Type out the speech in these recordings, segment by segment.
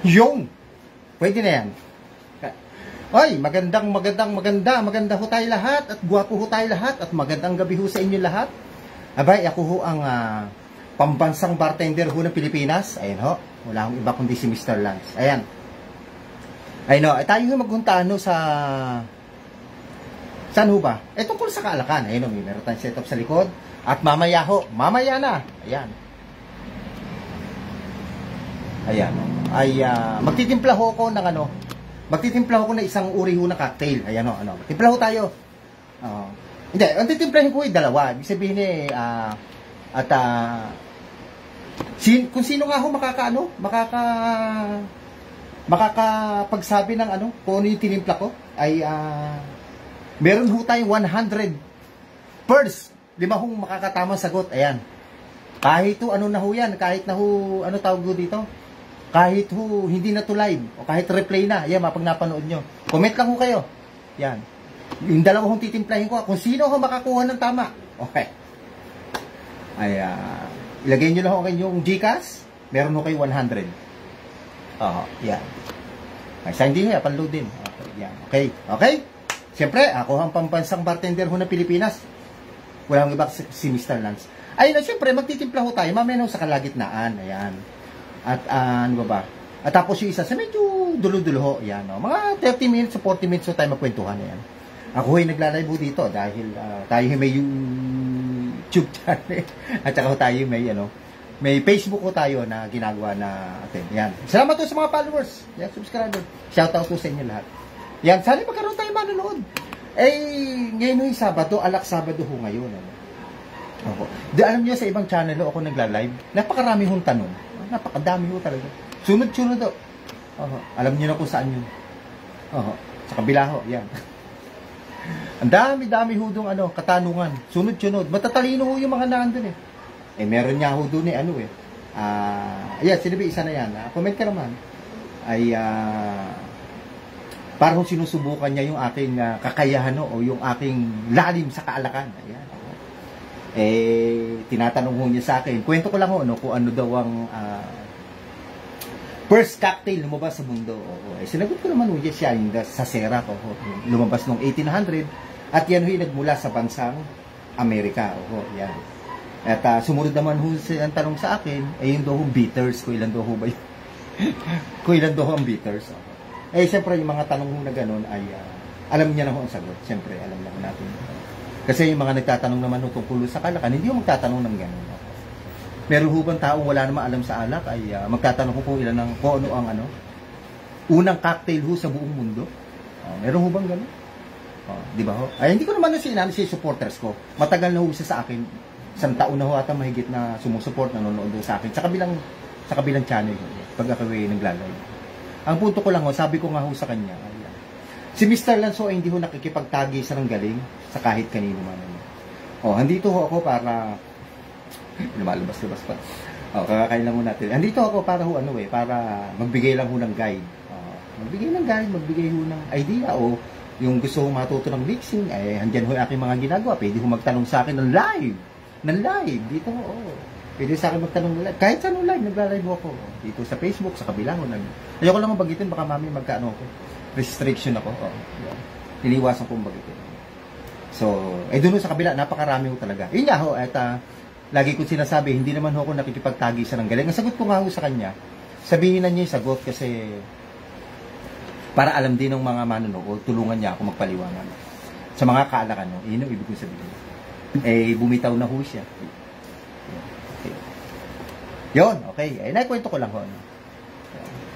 Yung! Pwede na yan. Ay, maganda ho tayo lahat at gwapo ho tayo lahat at magandang gabi ho sa inyo lahat. Abay, ako ho ang pambansang bartender ho ng Pilipinas. Ayan ho, wala akong iba kundi si Mr. Lance. Ayan. Ayun ho, tayo ho maghuntaan ho sa... Saan ho ba? Tungkol sa kaalakan. Ayun ho, meron tayong setup sa likod. At mamaya ho, mamaya na. Ayan. Ayan. Ay, magtitimpla ho ako ng ano, magtitimpla ko na isang uri ho na cocktail. Ayan o, timpla ho tayo. Hindi, ang titimplahin ko ay dalawa. Ibig sabihin kung sino nga ho makakapagsabi ng ano, kung ano yung tinimpla ko, ay, meron ho tayong 100 first. 5 hong makakatamang sagot. Ayan. Kahit ho, ano na ho yan, kahit na ho, ano tawag ho dito? Kahit ho, hindi na to live, o kahit replay na, yan, mapag napanood nyo. Comment lang ho kayo. Yan. Yung dalawa hong titimplahin ko, kung sino ho makakuha ng tama. Okay. Ay, ilagay nyo lang ho kanyong Gcash, meron ho kayo 100. Yan. Ay, sa hindi ho, panload din. Okay, yan. Okay. Okay? Siyempre, ako ang pambansang bartender ho ng Pilipinas. Walang iba si Mr. Lance. Ayun na, siyempre, magtitimpla ho tayo, mamaya ho sa kalagitnaan. Ayan. At ano ba? At tapos yung isa sa medyo dulo-dulo ho. Yan, no? Mga 30 minutes o 40 minutes ho tayo magkwentuhan. Yan. Ako ay nagla-live dito dahil tayo may YouTube channel. At saka tayo may Facebook ko tayo na ginagawa na atin. Yan. Salamat po sa mga followers. Yan, subscriber. Shoutout po sa inyo lahat. Yan, sana magkaroon tayo manonood. Ngayon yung Sabado, Sabado ho ngayon. Ano? Alam niyo sa ibang channel ho, ako nagla-live. Napakarami hong tanong. Napakadami ho talaga. Sunod-sunod ho. Alam niyo na kung saan yun. Sa kabila ho. Yan. Ang dami-dami ho doon katanungan. Sunod-sunod. Matatalino ho yung mga nandun eh. Meron niya ho doon ayan, sinabi isa na yan. Comment ka naman. Ay, parang sinusubukan niya yung aking kakayahan o yung aking lalim sa kaalakan. Ayan. Tinatanong ho niya sa akin, kwento ko lang ho, kung ano daw ang first cocktail lumabas sa mundo. Sinagot ko naman ho siya, yung sa Sera ko, lumabas noong 1800, at yan ho yung nagmula sa bansang Amerika. Yan. At sumunod naman ho ang tanong sa akin, yun daw ho bitters, kung ilan daw ho ba yun? Kung ilan daw ho ang bitters. Siyempre, yung mga tanong ho na ganun ay, alam niya na ho ang sagot. Siyempre, alam na ho natin. Kasi yung mga nagtatanong naman ho tungkol sa kalakan, hindi ho magtatanong ng gano'n. Meron ho bang taong wala naman alam sa alak ay magtatanong ho kung ano ang unang cocktail ho sa buong mundo? Meron ho bang gano'n? Di ba ho? Hindi ko naman si supporters ko. Matagal na ho siya sa akin. Isang taon na ho ata mahigit na sumusuport, nanonood sa akin. Sa kabilang channel ho. Pag ako naglalay. Ang punto ko lang ho, sabi ko nga ho sa kanya, si Mr. Lance ay hindi ho nakikipagtagi sa ng galing sa kahit kanino man. Andito ho ako para lumalabas-labas pa. Kakakain lang ho natin. Andito ako para ho para magbigay lang ho ng guide. Magbigay ho ng idea o yung gusto ho matuto ng mixing, andyan ho yung aking mga ginagawa. Pwede ho magtanong sa akin ng live. Dito ho. Pwede sa akin magtanong ng live. Kahit saan live, nagla-live ako. Dito sa Facebook, sa kabila ho. Ayoko lang mabagitin, baka mami magkaano ako. Restriction ako. Niliwasan kong bagitin. So, doon sa kabila, napakarami ho talaga. Yun nga ho, at lagi ko sinasabi, hindi naman ho ako nakikipagtagi sa ng galing. Ang sagot ko nga ho sa kanya, sabihin na niya yung sagot kasi para alam din ng mga manonood, tulungan niya ako magpaliwanag. Sa mga kaalakan, yun ang ibig kong sabihin. Bumitaw na ho siya. Okay. Yun, okay. Naikwento ko lang ho.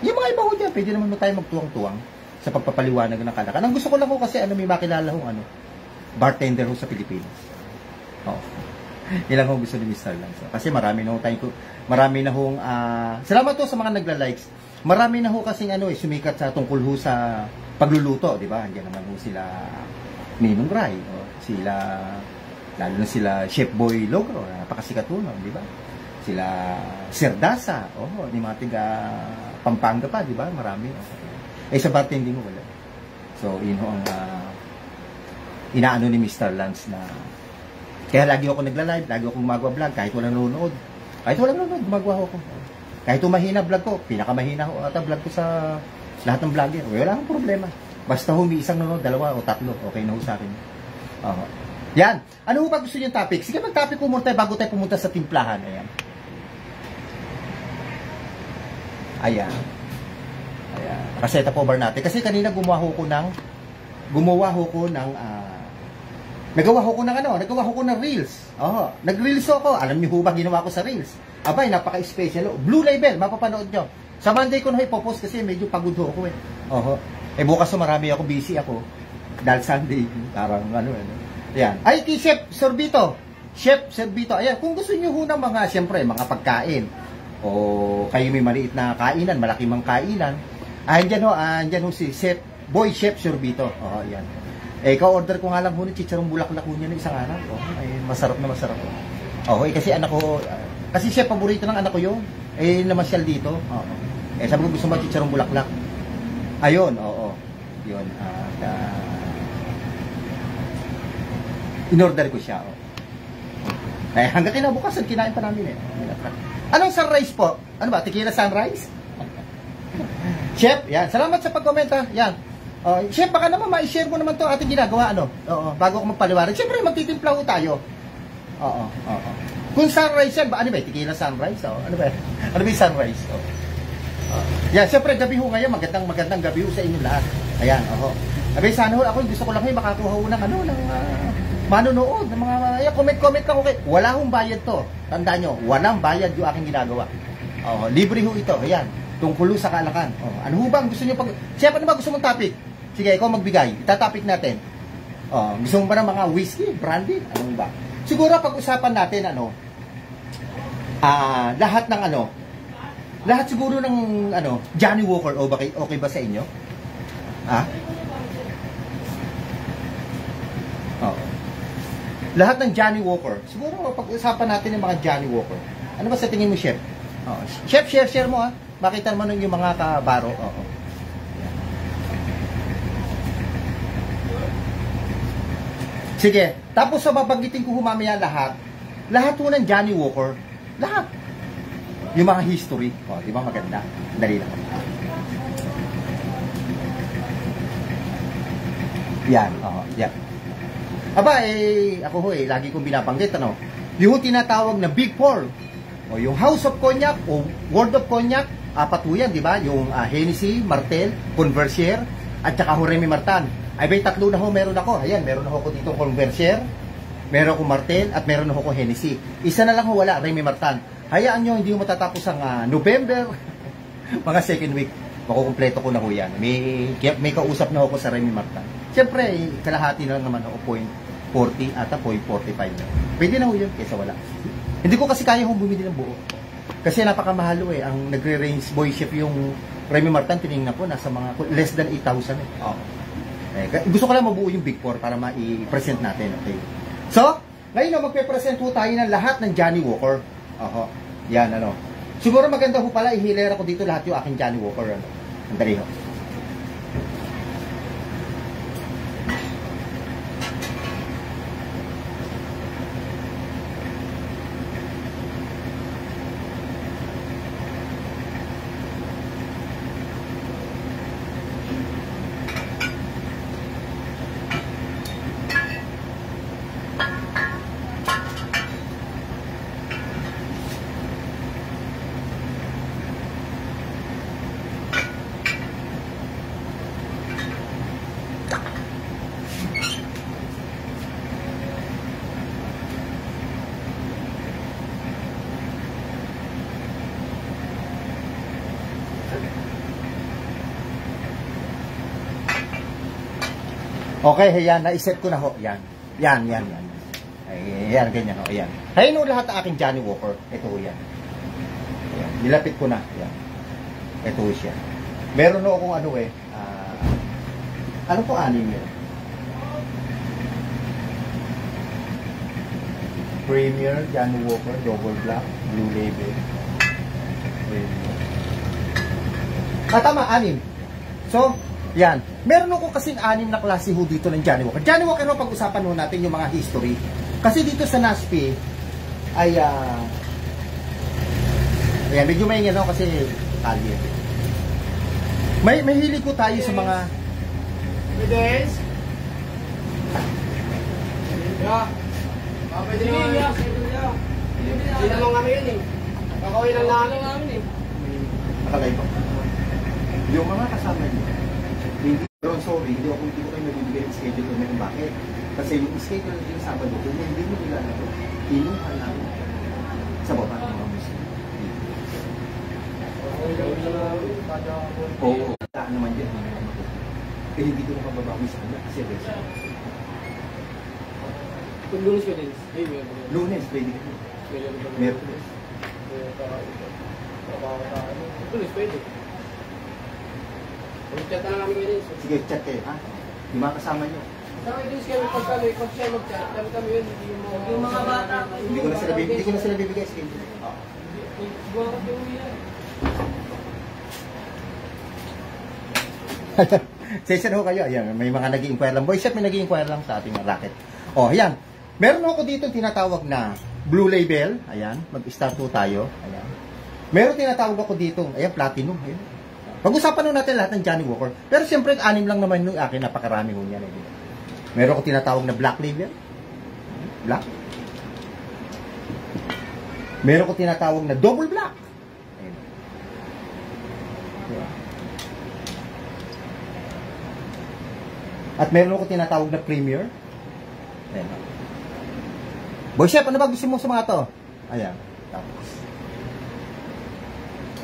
Yung mga iba ho dyan, pwede naman tayo magtuwang-tuwang sa pagpapaliwanag ng kalakan. Ang gusto ko lang ho kasi may makilala hong bartender ho sa Pilipinas. Ilang ho gusto ni Mr. Lance. Kasi marami na hong salamat ho sa mga nagla-likes. Marami na ho kasing sumikat sa tungkol ho sa pagluluto, di ba? Andiyan naman ho sila Ninong Rai, lalo na sila Chef Boy Logro, napakasikat ho, di ba? Sila Sir Dasa, ni mga tiga Pampanga pa, di ba? Marami. Sa bartending mo wala. So, yun ho ang inaano ni Mr. Lance na kaya lagi ako nagla-live, lagi ako gumagawa vlog, kahit walang nanonood. Gumagawa ako. Kahit mahina vlog ko, pinakamahina ko ata vlog ko sa lahat ng vlogger. Wala akong problema. Basta isang nanonood, 2 o 3, okay na ho sa akin. Yan. Ano ba gusto niyo yung topic? Sige, mag-topic ko muna tayo bago tayo pumunta sa timplahan. Ayan. Ayan. Ayan. Kaseta po bar natin. Kasi kanina gumawa ko ng nagawa ko ng reels. Nag-reels ako. Alam niyo ba ginawa ko sa reels? Abay, napaka-special. Blue Label, mapapanood nyo. Sa Monday ko na ipopost kasi medyo pagod ako eh. Bukas marami ako, busy ako. Dahil Sunday, parang Ayan. Ay, kay Chef Sorbito. Chef Sorbito. Ayan, kung gusto niyo ho ng mga, siyempre, mga pagkain. O kayo may maliit na kainan, malaki mang kainan. Andyan ho si Chef Sorbito. Ayan. Ka-order ko nga lang ho ng chicharong bulaklak ho niya ng isang araw. Masarap na masarap. Kasi anak ko, kasi chef, paborito ng anak ko yun. Namasyal dito. Sabi ko gusto mo chicharong bulaklak. Ayun, yun. In-order ko siya. Hanggang kinabukasan, kinain pa namin eh. Anong sunrise po? Ano ba? Tequila sunrise? Chef, yan. Salamat sa pag-komenta. Yan. Chef, baka naman ma-share mo naman to ating ginagawa, bago ako magpaliwanag. Siyempre, magtitimpla ko tayo. Kung sunrise yan, ano ba? Tequila sunrise? Ano ba? Ano ba yung sunrise? Yan, siyempre, gabi ho ngayon. Magandang gabi ho sa inyo lahat. Ayan, Abay, sana ho, ako gusto ko lang makakuha ho ng manonood, ng mga, comment lang okay. Wala hong bayad to. Tandaan nyo, walang bayad yung aking ginagawa. Libre ho ito. Ayan, tungkol sa kaalakan. Ano ho ba? Gusto nyo Chef, ano ba gusto mong topic? Sige, ikaw magbigay. Itatopic natin. Gusto mo ba ng mga whiskey, brandy? Ano ba? Siguro pag-usapan natin, lahat ng lahat siguro ng, Johnny Walker, okay ba sa inyo? Lahat ng Johnny Walker. Siguro pag-usapan natin yung mga Johnny Walker. Ano ba sa tingin mo, Chef? Chef, share mo Makita mo nun yung mga kabaro. Sige. Tapos sa babanggitin ko mamaya lahat po ng Johnny Walker. Lahat. Yung mga history. Di ba maganda? Dali lang. Yan. Yan. Aba, ako lagi kong binabanggit, yung tinatawag na Big Four, yung House of Cognac, o World of Cognac, 4 yan, di ba? Yung Hennessy, Martel, Courvoisier, at saka Remy Martin. Ay, may 3 na ho, meron ako. Ayan, meron ako dito Courvoisier, meron ako Martel, at meron ako Hennessy. Isa na lang ho, wala, Remy Martin. Hayaan nyo, hindi mo matatapos ang November, mga second week, makukumpleto ko na ho yan. May kausap na ako sa Remy Martin. Siyempre, kalahati na lang naman ako, 0.40 ata 0.45 na. Pwede na ho yun, kesa wala. Hindi ko kasi kaya bumili ng buo. Kasi napakamahalo ang nagre-range boy chef yung Remy Martin, tinignan ko, nasa mga less than 8,000 gusto ko lang mabuo yung Big Four para ma-i-present natin, okay? So, ngayon magpe-present po tayo ng lahat ng Johnny Walker. Yan, siguro maganda ho pala, ihilera ko dito lahat yung aking Johnny Walker. Andali ho. Okay, yan, na-set ko na ho. Yan. Yan. Ayan, ganyan ho. Ayan. Ayun ho lahat ng aking Johnny Walker. Ito ho yan. Ayan. Nilapit ko na. Ayan. Ito ho siya. Meron ho akong ano po anim yun? Premier, Johnny Walker, Double Black, Blue Label. Premier. Tama, 6. So, yan. Meron ako kasing 6 na klase ho dito ng Johnny Walker. Johnny Walker, pag-usapan ho natin yung mga history. Kasi dito sa NASP ay Ayan, medyo maingay no kasi kalye. May hilig ko tayo sa mga Evidence. Yeah. Pwede na. Sino lang kami yun eh. Kakawin lang namin eh. nakalay pa. Yung mga kasama niyo, hindi, pero sorry, hindi ko kayo nabibigay ng schedule kung bakit. Kasi yung schedule yung Sabado, kung hindi mo nila ito, inuha lang sa baba ng mga muslim. Oo, wala naman dyan. Eh, hindi ko makababawi sa kanya kasi resa. Kung lunes ka din? Lunes, pwede ka. Merkules. Lunes, pwede. Mag-chat na lang kami ngayon. Sige, chat kayo, ha? Yung mga kasama nyo. Saka ito kami pag siya mag-chat, kami yun, yung mga bata. Hindi ko na sila bibigay schedule. Buwan ka yung yan. Session ho kayo. Ayan, may mga nag-i-inquire lang. Boy Chef, may nag-i-inquire lang sa ating racket. Oh, ayan. Meron ako dito tinatawag na Blue Label. Ayan, mag-start ho tayo. Ayan. Meron tinatawag ako dito. Ayan, Platinum. Ayan. Pag-usapan nun natin lahat ng Johnnie Walker. Pero siyempre, 6 lang naman yung akin. Napakarami ho niyan. Meron ako tinatawag na Black Label. Black. Meron ko tinatawag na Double Black. Ayan. Ayan. At meron ako tinatawag na Premier. Ayan. Boy Chef, ano ba gusto mo sa mga to? Ayan. Tapos.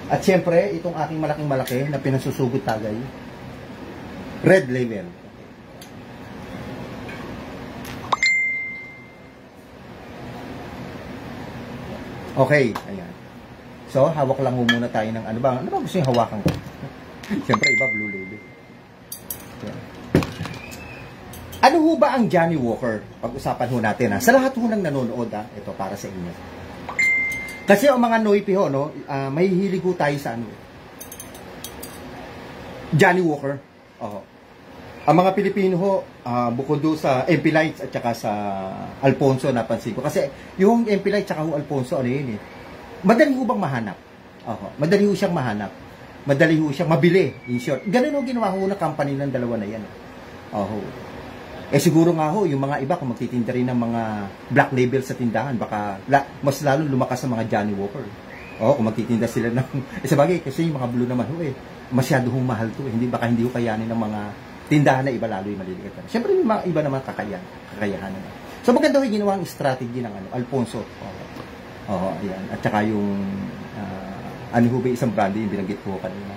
At syempre, itong aking malaking-malaki na pinasusugot tagay. Red Label. Okay. Ayan. So, hawak lang muna tayo ng ano ba? Ano ba gusto yung hawakan ko? Syempre, iba Blue Label. Ayan. Ano ho ba ang Johnnie Walker? Pag-usapan ho natin ha. Sa lahat ho nang nanonood ha, ito para sa inyo. Kasi ang mga noipi ho, no, may hilig ho tayo sa ano. Johnnie Walker. Oh. Ang mga Pilipino ho, bukod do sa MP Lights at saka sa Alfonso, napansin ko. Kasi yung MP Lights at saka Alfonso, ano yun eh. Madali ho bang mahanap? Oh. Madali ho siyang mahanap. Madali ho siyang mabili, in short. Ganun ho ginawa ho na company ng dalawa na yan. Oh. Eh siguro nga ho, yung mga iba kung magtitinda rin ng mga black label sa tindahan, baka mas lalo lumakas sa mga Johnnie Walker. O, kung magtitinda sila ng... sabagay, kasi yung mga blue naman ho masyado hong mahal to hindi ho kayanin ng mga tindahan na iba lalo yung maliliit. Siyempre yung mga iba naman kakayahan naman. So maganda ho yung ginawang strategy ng Alfonso. Ayan. At saka yung... ano ho ba isang brand yung binanggit ko kanina.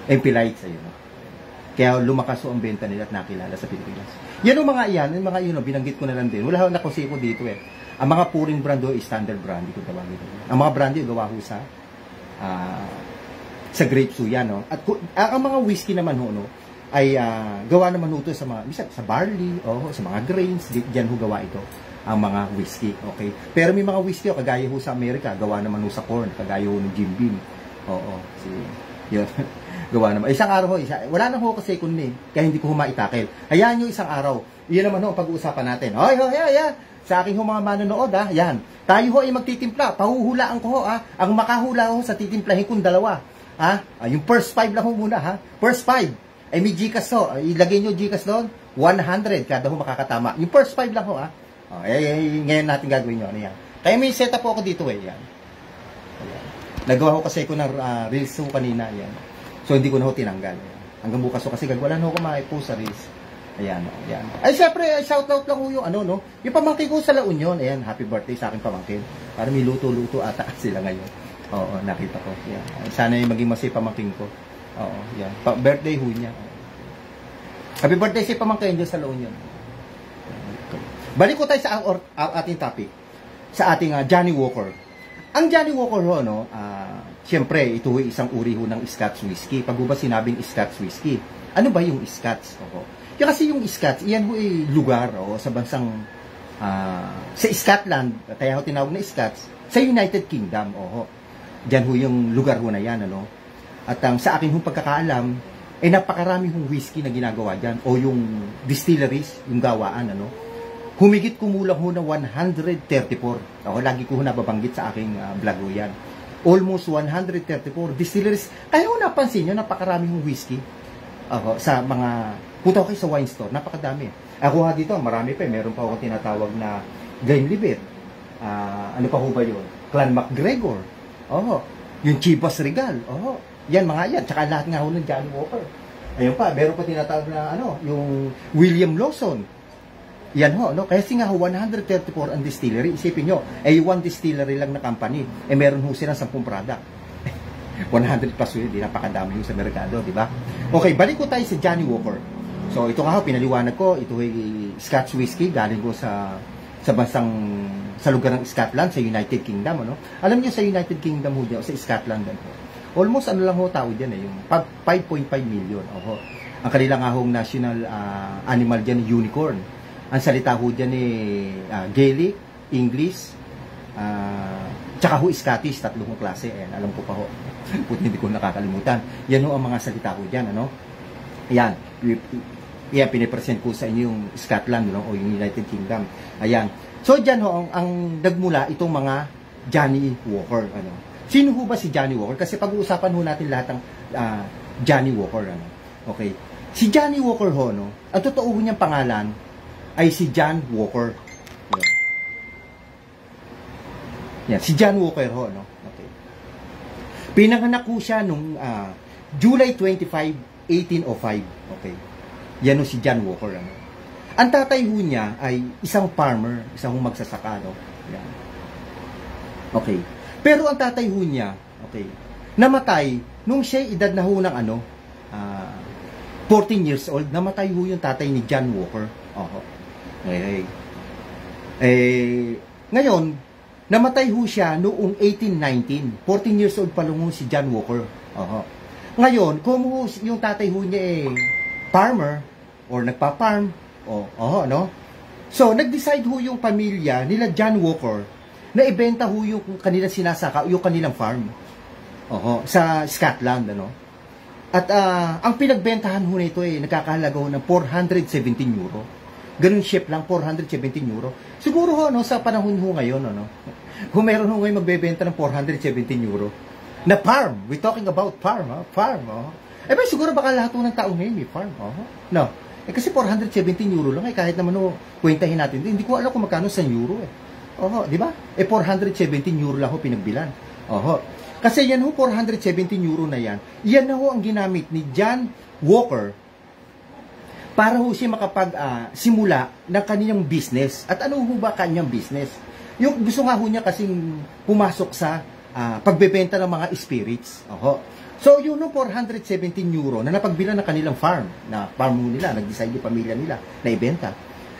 MP Lights, ayun. Kaya lumakas ang benta nila at nakilala sa Pilipinas. Yan yung mga yun, binanggit ko na lang din. Wala akong nakonseko dito eh. Ang mga puring brand do, standard brand, ko tawagin. Ang mga brand yung gawa ho sa grapes ho yan, no? At ang mga whiskey naman ho, no, ay gawa naman ho ito sa mga, sa barley, sa mga grains, diyan ho gawa ito, ang mga whiskey, okay? Pero may mga whiskey, kagaya ho sa Amerika, gawa naman ho sa corn, kagaya ho ng Jim Beam. Yun. Gawa naman. Isang araw ho, wala na ho kasi kundi, kaya hindi ko humaitakil. Hayaan nyo isang araw. Iyan naman ho, pag-uusapan natin. Sa aking mga manonood, yan. Tayo ho ay magtitimpla. Pahuhulaan ko ho, Ang makahula ho sa titimplahin kong dalawa. Yung first 5 lang ho muna, First 5. Ay may Gcash ho. Ilagay nyo Gcash doon. 100 kada ho makakatama. Yung first 5 lang ho, ngayon natin gagawin nyo. Ano yan? Kaya may setup po ako dito, Ayan. Nagawa ko kasi ko ng reels ho kanina, yan. So, hindi ko na ho tinanggal. Hanggang bukas ho kasi wala na ho kumakipo sa reels. Ayan. Ay, syempre, shoutout lang ho yung yung pamangkin ko sa La Union. Ayan, happy birthday sa aking pamangkin. Para may luto-luto ata sila ngayon. Oo, nakita ko. Ayan. Sana yung maging masay pamangkin ko. Oo, yan. Birthday ho niya. Happy birthday si pamangkin dyan sa La Union. Balik ko tayo sa ating topic. Sa ating Johnnie Walker. Ang Johnnie Walker ho, siyempre, ito ho isang uri ho ng Scotch whiskey. Pag ba sinabing Scotch whiskey, ano ba yung Scotch? Kaya kasi yung Scotch, iyan ho ay lugar sa bansang, sa Scotland, kaya ho tinawag na Scotch, sa United Kingdom. Diyan ho yung lugar ho na yan. At sa akin hong pagkakaalam, napakarami hong whiskey na ginagawa dyan, o yung distilleries, yung gawaan, Humigit kumulang ho na 134. Ako, lagi ko ho nababanggit sa aking vlog ho yan. Almost 134 distilleries. Kaya ho napansin nyo, napakarami hong whiskey. Ako, sa mga, punta ko kayo sa wine store, napakadami. Ako ha dito, marami pa. Meron pa akong tinatawag na Glenlivet. Ano pa ho ba yun? Clan MacGregor. Yung Chivas Regal. Yan, mga yan. Tsaka lahat nga ho ng Johnny Walker. Ayun pa, meron pa tinatawag na, yung William Lawson. Yan ho, no? Kasi nga ho, 134 ang distillery. Isipin nyo, one distillery lang na company. Meron ho silang 10 product. 100 plus yun, di napakadami yung sa merkado, di ba? Okay, balik ko tayo sa Johnny Walker. So, ito nga ho, pinaliwanag ko, ito ay Scotch whiskey, galing ko sa lugar ng Scotland, sa United Kingdom, ano? Alam niyo sa United Kingdom ho dyan, sa Scotland din ho. Almost ano lang ho tao dyan yung 5.5 million. Ang kanila nga hong national animal dyan, unicorn. Ang salita ho dyan Gaelic, English, tsaka ho Scottish, tatlong klase. Ayan, alam ko pa ho. Puti hindi ko nakakalimutan. Yan ho ang mga salita ho dyan, ano? Ayan. Yan, pinipresent ko sa inyo yung Scotland, no? O yung United Kingdom. Ayan. So, dyan ho, ang nagmula itong mga Johnny Walker, ano? Sino ho ba si Johnny Walker? Kasi pag-uusapan ho natin lahat ng Johnny Walker, ano? Okay. Si Johnny Walker ho, no? Ang totoo ho niyang pangalan ay si John Walker. Yan, si John Walker ho, no? Okay. Pinanganak ho siya nung July 25, 1805. Okay. Yan ho si John Walker, ano? Ang tatay ho niya ay isang farmer, isang magsasaka, no? Yan. Okay. Pero ang tatay ho niya, okay, namatay nung siya edad na ho ng 14 years old, namatay ho yung tatay ni John Walker. Ngayon, namatay ho siya noong 1819. 14 years old pa lang ho si John Walker. Ngayon, kung yung tatay ho niya farmer or nagpa-farm, no? So, nag-decide ho yung pamilya nila John Walker na ibenta ho yung kanilang sinasaka, yung kanilang farm. Sa Scotland, ano? At ang pinagbentahan ho nito nagkakahalaga ho ng 417 euro. Ganun ship lang, 417 euro. Siguro ho, no, sa panahon ho ngayon, ano, kung meron ho ngayon magbebenta ng 417 euro na farm, we're talking about farm, farm, ba siguro baka lahat ho ng tao ngayon may farm, no. Kasi 417 euro lang, kahit naman ho, kwentahin natin, hindi ko alam kung magkano sa euro, di ba? 417 euro lang ho pinagbilan. Kasi yan ho, 417 euro na yan, yan na ho ang ginamit ni John Walker para ho siya makapag-simula ng kanyang business. At ano ho ba kanyang business? Yung gusto nga ho niya kasing pumasok sa pagbebenta ng mga spirits. So, yun no, 417 euro na napagbilan ng kanilang farm, na farm ho nila, nag-decide yung pamilya nila na ibenta.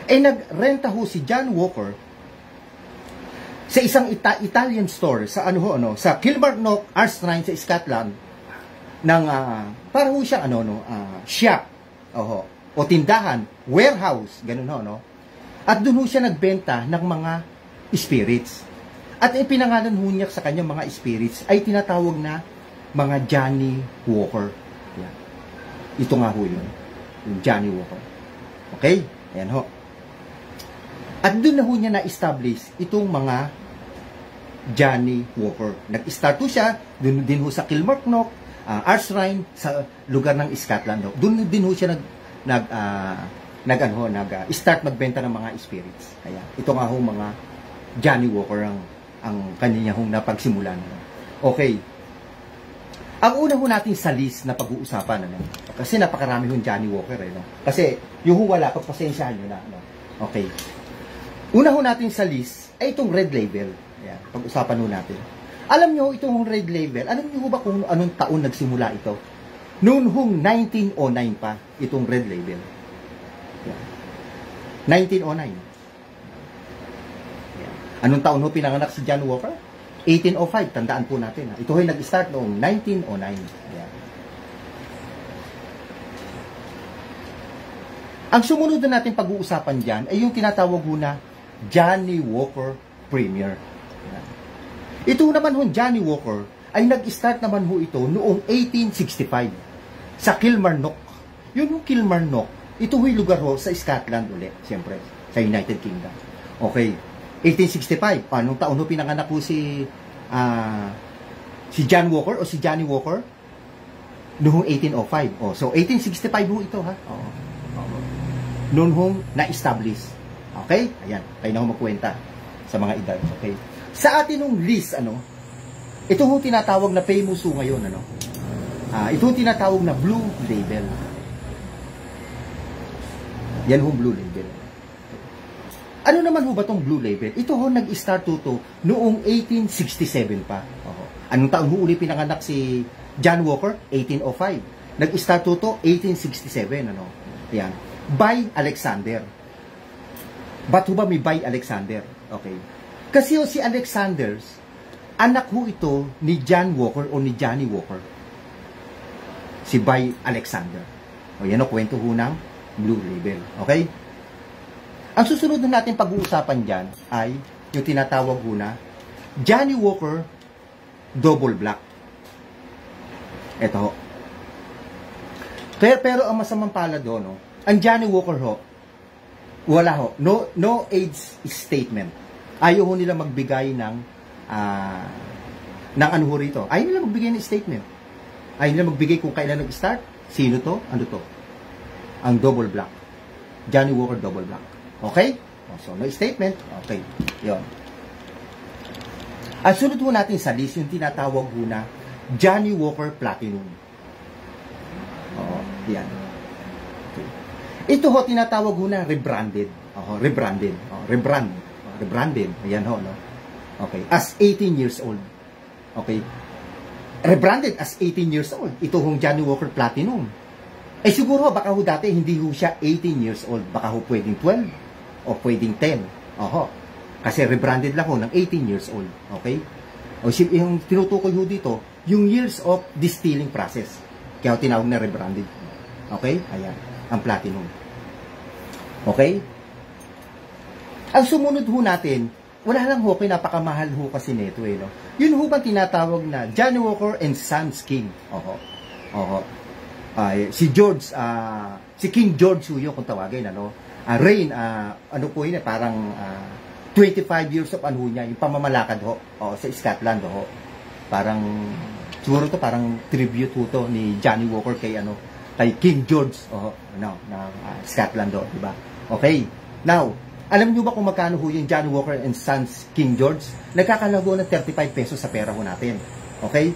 Nagrenta ho si John Walker sa isang Italian store sa sa Kilmarnock, Arstrine sa Scotland ng para ho siyang shop o tindahan, warehouse, ganun ho, no? At doon ho siya nagbenta ng mga spirits. At ipinangalan ho niya sa kanyang mga spirits ay tinatawag na mga Johnny Walker. Yan. Ito nga ho yun, yung Johnny Walker. Okay? Ayan ho. At doon na ho niya na-establish itong mga Johnny Walker. Nag-start ho siya, doon din ho sa Kilmarnock, Arstrine, sa lugar ng Scotland. Doon din ho siya start magbenta ng mga spirits. Kaya, ito nga ho mga Johnny Walker ang kanya hong napagsimulan. Okay. Ang una ho natin sa list na pag-uusapan, kasi napakarami hong Johnny Walker, no? Kasi, yung wala, pagpasensyahan nyo na, no? Okay. Una ho natin sa list ay itong Red Label. Ayan, pag-usapan ho natin. Alam nyo, itong Red Label, alam nyo ba kung anong taon nagsimula ito? Noon hong 1909 pa, itong Red Label. Ayan. 1909. Ayan. Anong taon ho pinanganak si John Walker? 1805, tandaan po natin. Ito ay nag-start noong 1909. Ayan. Ang sumunod na natin pag-uusapan dyan ay yung tinatawag ho na Johnny Walker Premier. Ayan. Ito naman ho, Johnny Walker, ay nag-start naman ho ito noong 1865 sa Kilmarnock. Yun yung Kilmarnock, ito ho'y lugar ho sa Scotland ulit, siyempre, kay United Kingdom. Okay. 1865. Anong taon ho pinanganak po si John Walker o si Johnny Walker? Noong 1805. Oh, so 1865 ho ito ha. Oh. Noon hong na-establish. Okay? Ayan. Kayo na ho magkwenta sa mga edad. Okay. Sa atin nung list, ito ho tinatawag na famous ho ngayon, ito ho tinatawag na Blue Label. Yan ho Blue Label. Ano naman ho ba tong Blue Label? Ito ho nag-start to noong 1867 pa. Anong taon ho uli pinanganak si John Walker? 1805. Nag-start to 1867, Yan. By Alexander. Ba't ho ba may by Alexander? Okay. Kasi ho si Alexander's, anak ho ito ni John Walker o ni Johnny Walker. Si by Alexander. O yan o, kwento ho ng Blue Label. Okay? Ang susunod na natin pag-uusapan dyan ay yung tinatawag ho na Johnny Walker Double Black. Ito ho. Pero ang masamang pala doon, ang Johnny Walker ho, wala ho. No age statement. Ayaw ho nila magbigay ng ano ho rito. Ayaw nila magbigay ng statement. Ayaw nila magbigay kung kailan nag-start, sino to, ano to. Ang Double Black. Johnny Walker Double Black. Okay? So, no statement. Okay. Yun. At sunod ho natin sa list, yung tinatawag ho na Johnny Walker Platinum. Yan. Okay. Ito ho, tinatawag ho na rebranded. Rebranded. Rebranded. Ayan ho, no? Okay. As 18 years old. Okay. Rebranded as 18 years old. Ito hong Johnny Walker Platinum. Eh siguro, baka ho dati, hindi ho siya 18 years old. Baka ho pwedeng 12 o pwedeng 10. Kasi rebranded lang ho ng 18 years old. Okay? O yung tinutukoy ho dito, yung years of distilling process. Kaya ho tinawag na rebranded. Okay? Ayan. Ang platinum. Okay? Ang sumunod ho natin, wala lang ho, napakamahal ho kasi nito no? Yun ho bang tinatawag na Johnny Walker and Sons King. Si George, si King George ho yun kung tawagin, reign, ano po yun, parang 25 years of ano niya, yung pamamalakad ho, sa Scotland ho. Parang, siguro to parang tribute ho to ni Johnny Walker kay King George, Scotland ho, diba? Okay, now, alam nyo ba kung magkano ho yung Johnny Walker and Sons King George? Nagkakalago ng 35 pesos sa pera ho natin. Okay?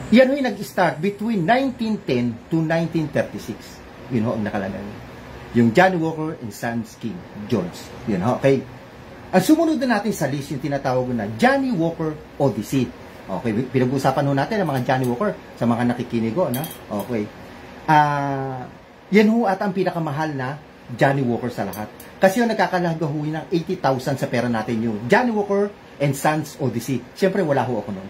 Yan ho yung nag-start between 1910 to 1936. Yun ho ang nakalagay. Yung Johnny Walker and Sons King George. Yun ho, okay? Ang sumunod na natin sa list, yung tinatawag na Johnny Walker Odyssey. Okay, pinag-usapan ho natin ang mga Johnny Walker sa mga nakikinig ho, na? Okay. Yan ho at ang pinakamahal na Johnny Walker sa lahat. Kasi yung nagkakalaga ho ng 80,000 sa pera natin yung Johnny Walker and Sons Odyssey. Siyempre, wala ho ako nun.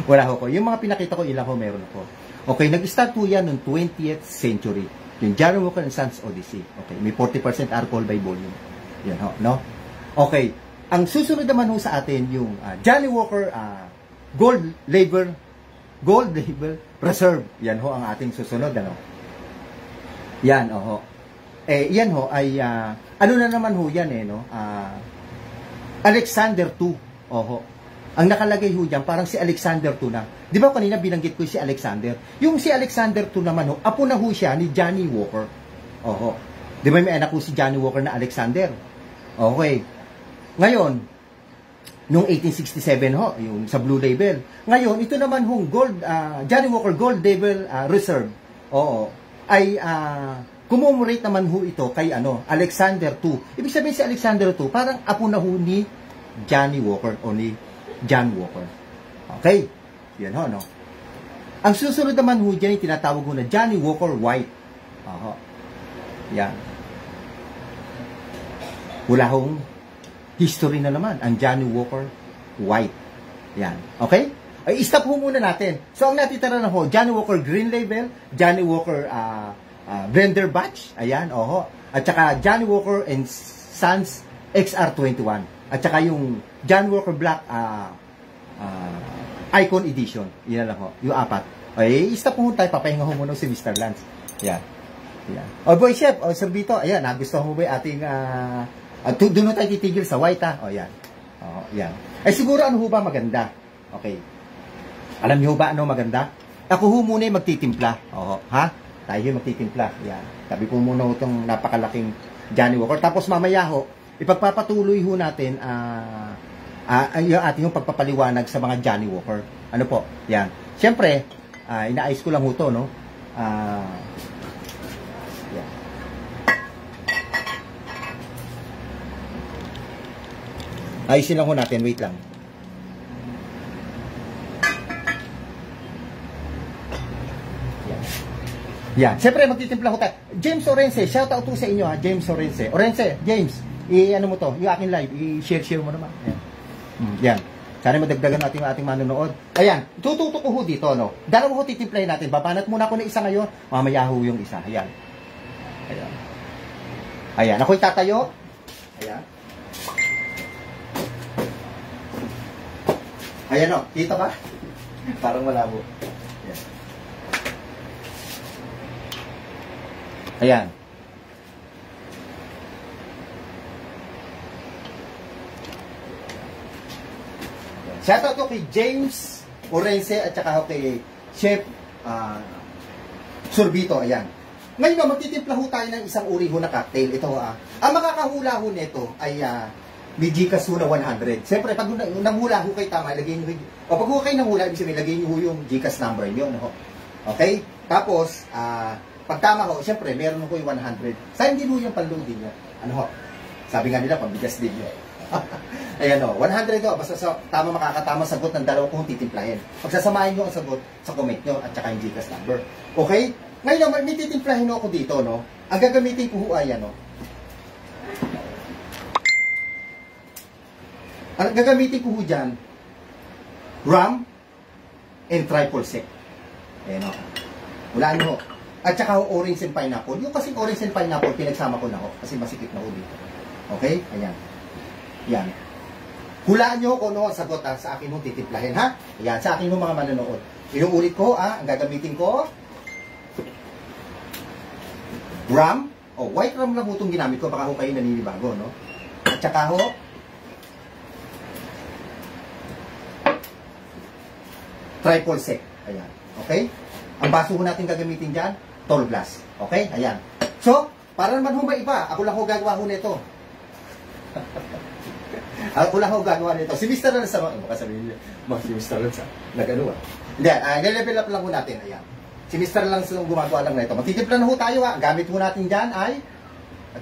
Wala ho ako. Yung mga pinakita ko, ilang ho meron ako. Okay, nag-start ho yan noong 20th century. Yung Johnny Walker and Sons Odyssey. Okay, may 40% alcohol by volume. Yan ho, no? Okay, ang susunod naman ho sa atin yung Johnny Walker Gold Label Reserve. Yan ho ang ating susunod, Yan, yan ho ay ano na naman ho yan Alexander II. Ang nakalagay ho diyan parang si Alexander II na. 'Di ba kanina binanggit ko si Alexander? Yung si Alexander II naman ho, apo na ho siya ni Johnny Walker. 'Di ba may anak ho si Johnny Walker na Alexander? Okay. Ngayon, noong 1867 ho, yung sa Blue Label. Ngayon, ito naman hong Johnny Walker Gold Label Reserve. Ay commemorate naman ho ito kay Alexander II. Ibig sabihin si Alexander II, parang apo na ho ni Johnny Walker o ni John Walker. Okay? Yan ho, Ang susunod naman ho dyan, tinatawag ho na Johnny Walker White. Yan. Wala hong history na naman ang Johnny Walker White. Yan. Okay? Ay, stop ho muna natin. So, ang natitira na ho, Johnny Walker Green Label, Johnny Walker Blender Batch, ayan, at saka Johnny Walker and Sons XR21, at saka yung Johnny Walker Black Icon Edition, yun lang ho, yung apat. Ay, stop po tayo, papahinga ho muna si Mr. Lance. Yan. Ayan. O, boy chef, o, Sir Vito, ayan, nagustuhan mo ba yung ating, doon tayo titigil sa white, ha? O, ayan. O, ayan. Ay, siguro, ano ho ba maganda? Okay. Alam niyo ba ano maganda? Ako ho muna yung magtitimpla. O, ha? Tayo yung magtitimpla. Ayan. Sabi ko muna ho itong napakalaking Johnnie Walker. Tapos mamaya ho, ipagpapatuloy ho natin, yung ating yung pagpapaliwanag sa mga Johnnie Walker. Ano po? Yan. Siyempre, inaayos ko lang ho to, no? Yan. Ayusin lang ho natin. Wait lang. Yan. Yan. Siyempre, magtitimpla ho tayo. James Orense, shout out to sa inyo, ha? James Orense. Orense, James, ano mo to? Yung aking live, i-share mo naman. Yan. Yan. Sana madagdagan natin yung ating manonood. Ayan, tututo ko ho dito, no? Dalawa ho titimplahin natin. Babanat muna ako ng isa ngayon. Mamaya ho yung isa. Ayan. Ayan. Ayan. Ako'y tatayo. Ayan. Ayan, no? Kita ba? Parang malabo. Ayan. Ayan. Shoutout ko kay James Orense at saka kay Chef Sorbito. Ayan. Ngayon, magtitimpla ho tayo ng isang uri ho na cocktail. Ito ang makakahula ho nito ay may Gcash ho na 100. Siyempre, pag nanghula ho kayo tama, ilagay nyo, o pag ho kayo nanghula, ibig sabihin, ilagay nyo ho yung Gcash number nyo. No? Okay? Tapos, pag tama ho, siyempre, meron ho yung 100. Saan din ho yung panloading nyo? Ano ho? Sabi nga nila, pambigas din nyo. Ayan o, 100 o, basta tama makakatama sagot ng dalawa kung titimplahin. Pagsasamahin nyo ang sagot sa comment nyo at saka yung Gcash number. Okay? Ngayon, may titimplahin ako dito, no? Ang gagamitin ko ho ay, ano? Ang gagamitin ko ho dyan, rum and triple sec. Ayan o. Wala nyo ho. At saka ho, orange and pineapple. Yung kasing orange and pineapple, pinagsama ko na ho. Kasi masikip na ho dito. Okay? Ayan. Yan. Hulaan nyo kung ano ang sagot sa akin mong titimplahin, ha? Yan, sa akin mong mga manonood. Yung ulit ko, ang gagamitin ko, rum, white rum lang po itong ginamit ko, baka ho kayo naninibago, no? At saka ho, triple sec. Ayan. Okay? Ang baso ho natin gagamitin dyan, tall glass. Okay? Ayan. So, para naman ho iba, ako lang ho gagawa ho nito. Ako lang ho gagawa nito. Si Mr. Lanza, baka sabihin niyo, si Mr. Lanza, nag-ano ba? Hindi, level up lang ho natin. Ayan. Si Mr. Lanza lang gumagawa lang na ito. Magtitimpla na ho tayo, ha. Gamit ho natin dyan ay,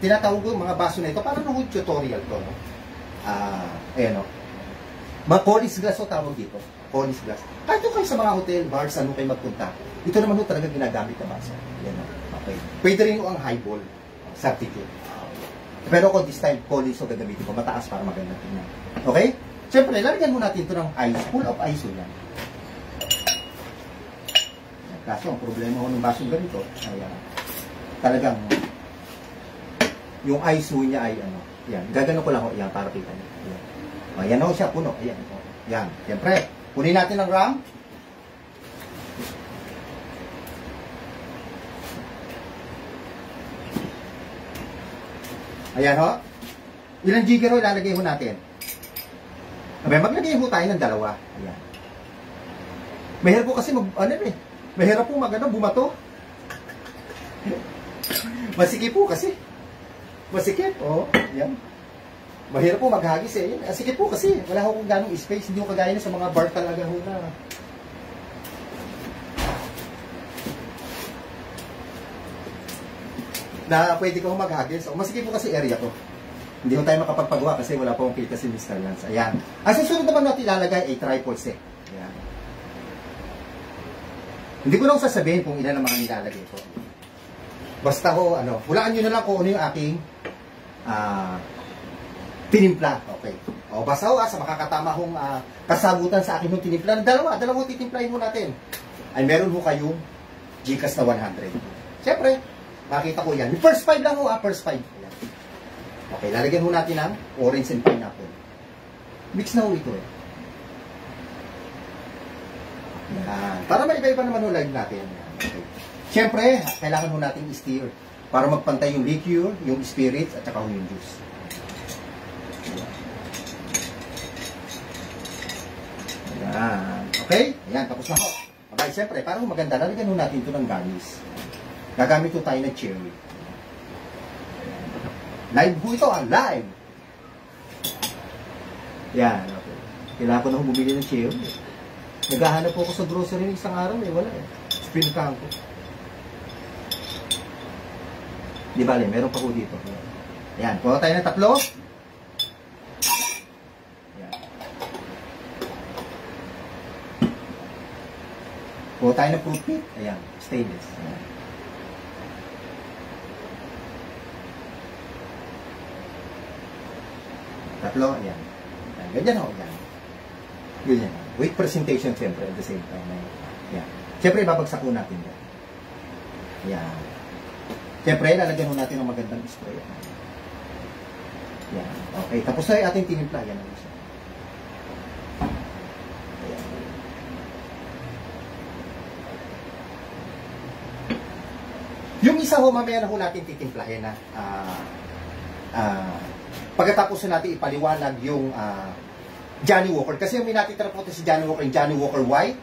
tinatawag ko mga baso na ito, para na ho tutorial to, no? Ayan, no? Mga Collins glass ho tawag dito. Collins glass. Kahit kayo sa mga hotel, bars, ano kayo magpunta. Ito naman ho talaga ginagamit na baso. Ayan, no? Okay. Pwede rin ho ang highball. Substitute. Pero ako this time, Collins ho gagamitin ko. Mataas para maganda tingnan. Okay? Siyempre, lalagyan mo natin ito ng ice. Full of ice ho yan. Kaso, ang problema ho ng basong ganito, ay talagang yung ice ho niya ay ano. Yan. Gagano ko lang ho. Yan, para kita niyo. Yan. Yan ho siya, puno. Ayan. Yan. Siyempre, punin natin ng rum. Ayan ho. Ilang jigger ho ilalagay ho natin? Maglagay ho tayo ng dalawa. Ayan. Mahirap po kasi mahirap po bumato. Masikip po kasi. Masikip. Oh, ayan. Mahirap po maghagis eh. Masikip po kasi. Wala ho kung ganong space. Hindi ko kagaya na sa mga bar talaga ho na pwede ko maghagis. Masikip po kasi area ko. Hindi ko tayo makapagpagawa kasi wala po akong kita si Mr. Lance. Ayan. Ang susunod naman natin ilalagay ay triple sec. Ayan. Hindi ko lang sasabihin kung ilan ang mga nilalagay ko. Basta ho, hulaan nyo na lang kung ano yung aking tinimpla. Okay. O, basta ho, sa makakatama hong kasagutan sa aking tinimpla. Dalawang titimplahin mo natin. Ay meron ho kayong Gcash na 100. Siyempre, makita ko yan. Yung first 5 lang ho, first 5. Ayan. Okay, lalagyan ho natin ng orange and pineapple. Mix na ho ito eh. Yan. Para maiba-iba naman ho live natin. Okay. Siyempre, kailangan ho natin i-stir. para magpantay yung liquor, yung spirits, at saka yung juice. Ayan. Okay? Ayan, tapos na ho. Okay, siyempre, para maganda, lalagyan natin ito ng garnish. Gagamit ito tayo ng cherry. Live ho ito, live! Yan, okay. Kailangan ko na bumili ng cherry. Naghahanap po ako sa grocery ng isang araw, wala eh. Pinuntahan ko. Di bale, meron pa ko dito. Ayan, kuha tayo ng tatlo. Ayan. Kuha tayo ng fruit pit. Ayan, stainless. Ayan. Tatlo, ayan. Ayan. Ganyan o, ayan. Ganyan. With presentation, siyempre, at the same time. Ayan. Siyempre, babagsak ko natin yan. Ayan. Siyempre, lalagyan natin ng magandang spray. Yan. Okay. Tapos na yung ating tinimpla. Yan ang isa. Ayan. Yung isa ho, mamaya na ho natin titimplahin na. Pagkatapos na natin ipaliwanag yung Johnnie Walker. Kasi yung may natitira po si Johnnie Walker, yung Johnnie Walker White,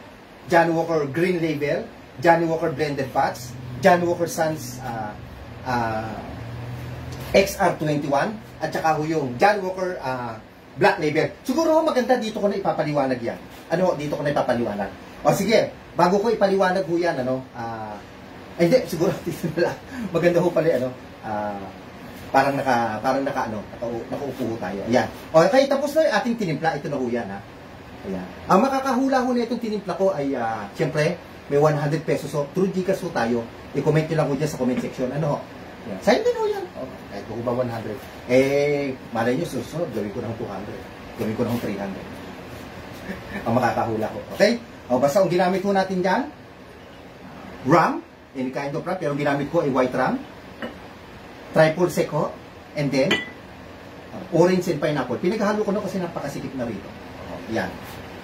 Johnnie Walker Green Label, Johnnie Walker Blended Fats, Johnnie Walker Sans XR21 at saka ho yung Johnnie Walker Black Label. Siguro maganda dito ko na ipapaliwanag yan. Ano, dito ko na ipapaliwanag. O sige, bago ko ipaliwanag ho yan, ano, hindi, siguro dito na lang. Maganda ho pala, ano, nakaupo ho tayo. Ayan. Okay, tapos na yung ating tinimpla. Ito na ho yan, ha. Ayan. Ang makakahula ho na itong tinimpla ko ay, siyempre, may 100 pesos. So, through Gcash ho tayo. I-comment nyo lang ho dyan sa comment section. Ano ho? Yan. Sign din ho yan. Okay. Kahit ho ba 100? Malay nyo, susunod. Gawin ko ng 200. Gawin ko ng 300. Ang makakahula ho. Okay? Basta ang ginamit ho natin dyan, rum, any kind of rum. Pero ang ginamit ko ay white rum, triple sec ho, and then, orange and pineapple. Pinaghalo ko na kasi napakasikip na rito. Yan.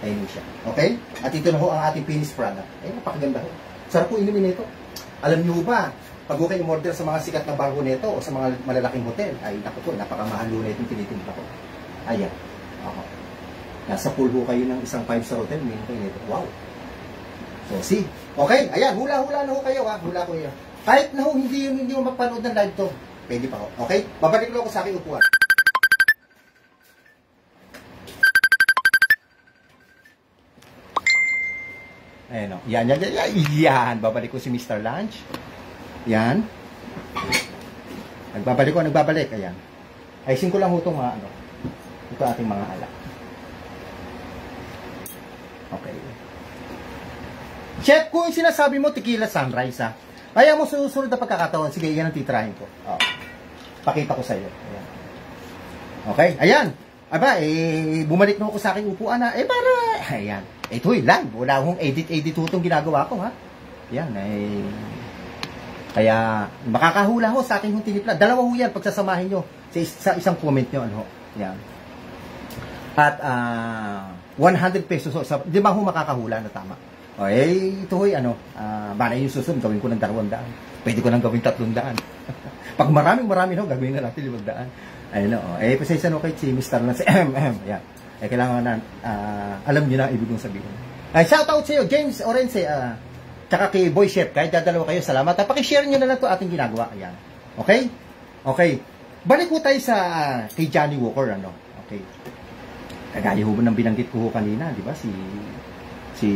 Ayun siya. Okay? At ito na ho ang ating finished product. Napakaganda ho. Sarap po inumin ito. Alam niyo ba, pag kayo umorder sa mga sikat na barko nito o sa mga malalaking hotel, ay naku po, napakamahal ho na itong tinitimpla ko. Ayan. Nasa pool ho kayo ng isang 5-star hotel, meron kayo nito. Wow. So, see? Okay? Ayan, hula-hula na ho kayo ha. Hula ko yun. Kahit na ho, hindi mo mapanood ng live to. Pwede pa ho. Okay? Babalik lang ako sa aking upuan. Ayan o. Yan. Babalik ko si Mr. Lunch. Yan. Nagbabalik. Ayan. Ayusin ko lang ho itong ano. Ito ating mga alak. Okay. Check kung sinasabi mo tequila sunrise ha. Kaya mo susunod na pagkakataon. Sige, yan ang titrahin ko. Pakita ko sa iyo. Ayan. Okay. Ayan. Aba, bumalik na ako sa aking upuan na. Ayan. Ito live. Wala akong edit itong ginagawa ko, ha? Yan, kaya, makakahula ho sa aking tinipla. Dalawa ho yan, pagsasamahin nyo sa isang comment nyo, ano ho. Yan. At, 100 pesos ho. Di ba ho makakahula na tama? Ito ho, bala yung susunod, gawin ko ng 200. Pwede ko nang gawin 300. Pag maraming ho, gawin na natin 500. Ayun o. Pasensya no kay si Mr. na si Yan. Kailangan na, alam nyo na ibig kong sabihin. Shoutout sa iyo, James Orense, tsaka kay Boy Chef. Kahit dadalawa kayo, salamat. Pakishare nyo na lang ito ating ginagawa. Ayan. Okay? Okay. Balik ko tayo sa kay Johnnie Walker, ano? Okay. Kagaya ho ng binanggit ko kanina, di ba? Si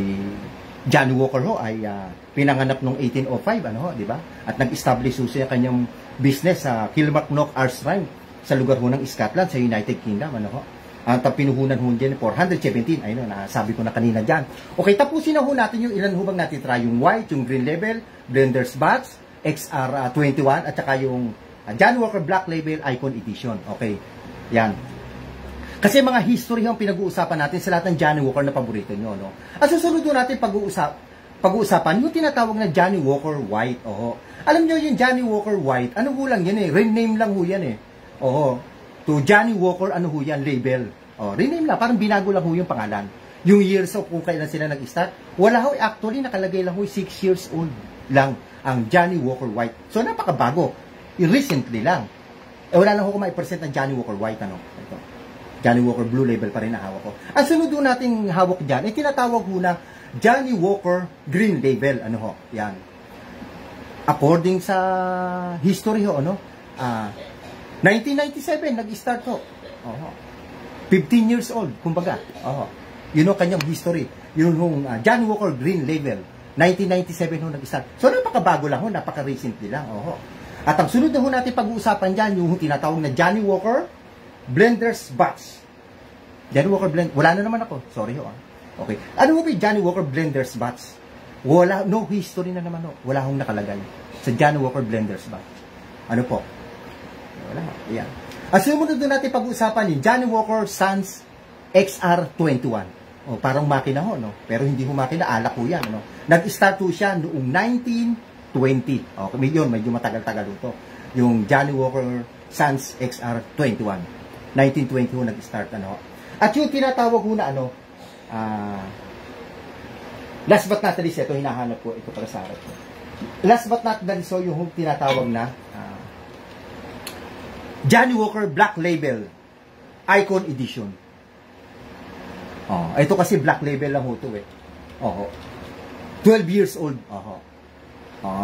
Johnnie Walker ho ay pinanganap noong 1805, ano ho, di ba? At nag-establish ho siya kanyang business sa Kilmarnock Arts Shrine sa lugar ho ng Scotland, sa United Kingdom, ano ho. At pinuhunan ho dyan 417. Ayun, sabi ko na kanina dyan. Okay, tapusin na ho natin yung ilan ho bang natin try. Yung white, yung green label, Blender's Batch, XR21, at saka yung Johnnie Walker Black Label Icon Edition. Okay, yan. Kasi mga history ang pinag-uusapan natin sa lahat ng Johnnie Walker na paborito nyo. No? At susunod ho natin pag-uusapan yung tinatawag na Johnnie Walker White. Oho. Alam nyo yung Johnnie Walker White, ano ho lang yan eh, rename lang ho yan eh. Oho. To Johnnie Walker, ano ho yan, label. Rename lang, parang binago lang ho yung pangalan. Yung years of kung kailan sila nag-start, wala ho, actually nakalagay lang ho 6 years old lang ang Johnnie Walker White. So napakabago. recently lang. Wala lang ako mai-present ng Johnnie Walker White, ano. Ito. Johnnie Walker Blue Label pa rin na hawak ko. Ang sunod doon nating hawak dyan, ay tinatawag ho na Johnnie Walker Green Label, ano ho, yan. According sa history ho, ano, 1997, nag-start ho. 15 years old, kumbaga. Yun ho, kanyang history. Yun ho, Johnnie Walker Green Label. 1997 ho nag-start. So, napakabago lang ho, napaka-recently lang. At ang sunod na ho natin pag-uusapan dyan, yung tinatawag na Johnnie Walker Blender's Batch. Johnnie Walker Blend, wala na naman ako. Sorry ho. Okay. Ano ho ba yung Johnnie Walker Blender's Batch? Wala, no history na naman ho. Wala hong nakalagay sa Johnnie Walker Blender's Batch. Ano po? Wala. Ayan. Ang sumunod na natin pag-uusapan yung Johnnie Walker Sans XR21. Parang makina ho, no? Pero hindi ho makina, alak ho yan, no? Nag-start ho siya noong 1920. Okay, yun, medyo matagal-tagal ito. Yung Johnnie Walker Sans XR21. 1920 ho nag-start, ano? At yung tinatawag ho na, ano, last but not least, ito hinahanap ko, ito para sa harap ko. Last but not least, so yung tinatawag na Johnnie Walker Black Label Icon Edition. Ito kasi Black Label lang ho ito eh. 12 years old.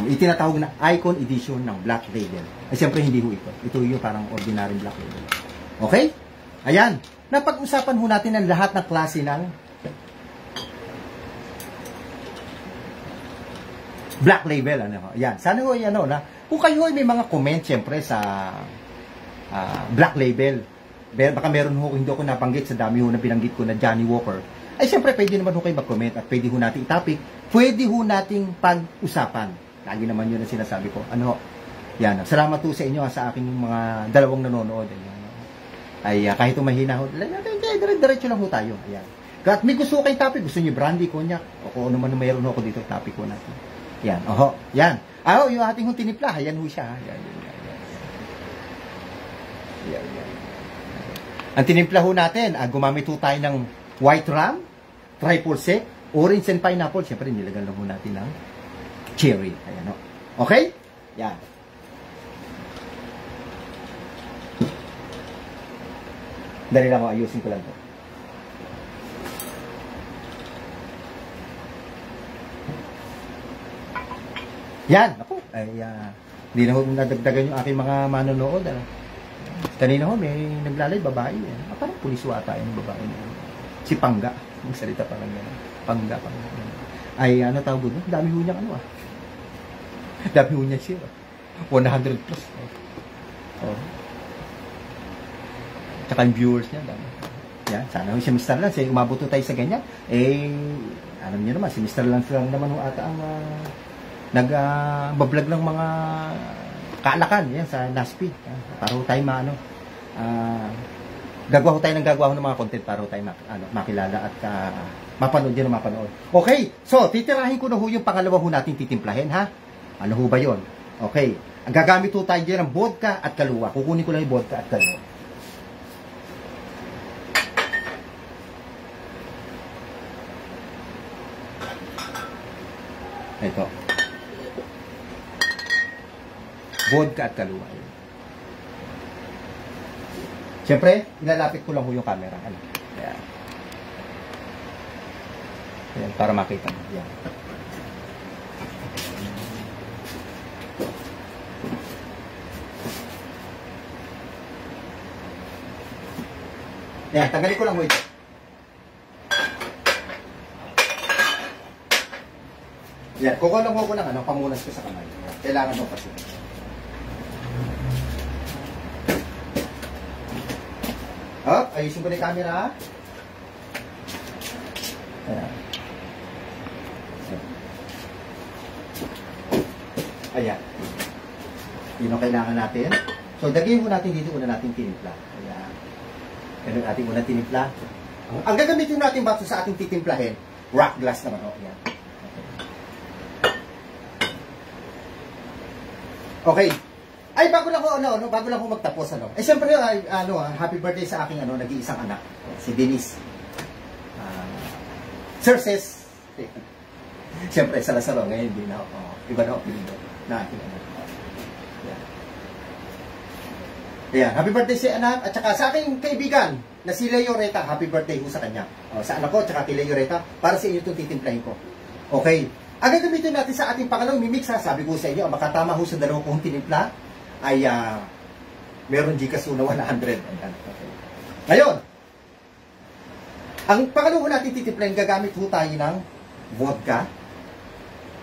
Itinatawag na Icon Edition ng Black Label. Siyempre hindi ho ito. Ito yung parang ordinary Black Label. Okay? Ayan. Napag-usapan ho natin ang lahat ng klase ng Black Label. Ano? Ayan. Sana ho yan, ano, na kung kayo ay may mga comment siyempre sa Black Label. Baka meron ho, hindi ako nabanggit sa dami ho na binanggit ko na Johnnie Walker. Ay siyempre, pwede naman ho kayo mag-comment at pwede ho nating topic. Pwede ho nating pag-usapan. Lagi naman yun ang sinasabi ko. Ano ho? Yan. Salamat ho sa inyo sa aking mga dalawang nanonood. Ay kahit mahina ho, diretso lang ho tayo. Ayan. At may gusto kayong topic. Gusto niyo brandy, cognac, o kung ano man mayroon ho ako dito, topic ho natin. Yan. Yan. Yung ating ho tinimpla. Yan ho siya. Yan. Ang tinimpla ho natin, gumamit ho tayo ng white rum, triple sec, orange and pineapple. Siyempre, nilagyan lang ho natin ng cherry. Ayan o. Okay? Yan. Dali lang ako, ayusin ko lang to. Yan. Ako. Hindi na ho nadagdagan yung aking mga manonood. Kanina ho, may naglalay, babae. Parang pulis wata yung babae niya. Si Pangga. Magsalita parang gano'n. Pangga. Ay, ano tawag doon? Dami ho niya, ano Dami ho niya siya. 100 plus. Tsaka yung viewers niya, dami. Yan, sana ho si Mr. Lance. Umabot ho tayo sa ganyan. Alam niyo naman, si Mr. Lance lang naman ho ata ang nag-bablog ng mga kaalakan yan sa NASPI. Para ho tayo gagawa ho tayo ng mga content para ho tayo makilala at mapanood din na mapanood. Okay, so titirahin ko na ho yung pangalawa ho natin titimplahin, ha? Ano ho ba yun? Okay, ang gagamit ho tayo dyan ng vodka at kaluwa. Kukunin ko lang yung vodka at kaluwa. Ito. Vodka at kaluwa. Siyempre, ilalapit ko lang ho yung camera. Ayan. Ayan, para makita mo. Ayan. Ayan, tanggalin ko lang ho ito. Ayan, kukuha lang ko ng pamunas ko sa kamay. Kailangan mo kasi. Ayusin ko na yung camera. Ayan. Ayan. Yun ang kailangan natin. So, dagay mo natin dito, una natin tinimpla. Ayan. Ganun ating una tinimpla. Ang gagamitin natin bato sa ating titimplahin, rock glass naman. Ayan. Okay. Ay, bago lang ko magtapos, siyempre, happy birthday sa aking, nag-iisang anak, si Denise. Cerces. Siyempre, sa Lazaro, ngayon, hindi na ako. Iba na ako, na aking anak. Yeah. Ayan, happy birthday sa anak, at saka sa aking kaibigan, na si Leo Reta, happy birthday ho sa kanya. Sa anak ko, at saka kay Leo Reta, para sa inyo itong titimplahin ko. Okay. Ang gagamitin natin sa ating pangalawang mimix, ha, sabi ko sa inyo, ang makatama ho sa dalawang kong tinimpla, ay meron Gcash na 100. Ayan. Okay. Ngayon, ang pangalawa natin titimplahin, gagamit ho tayo ng vodka,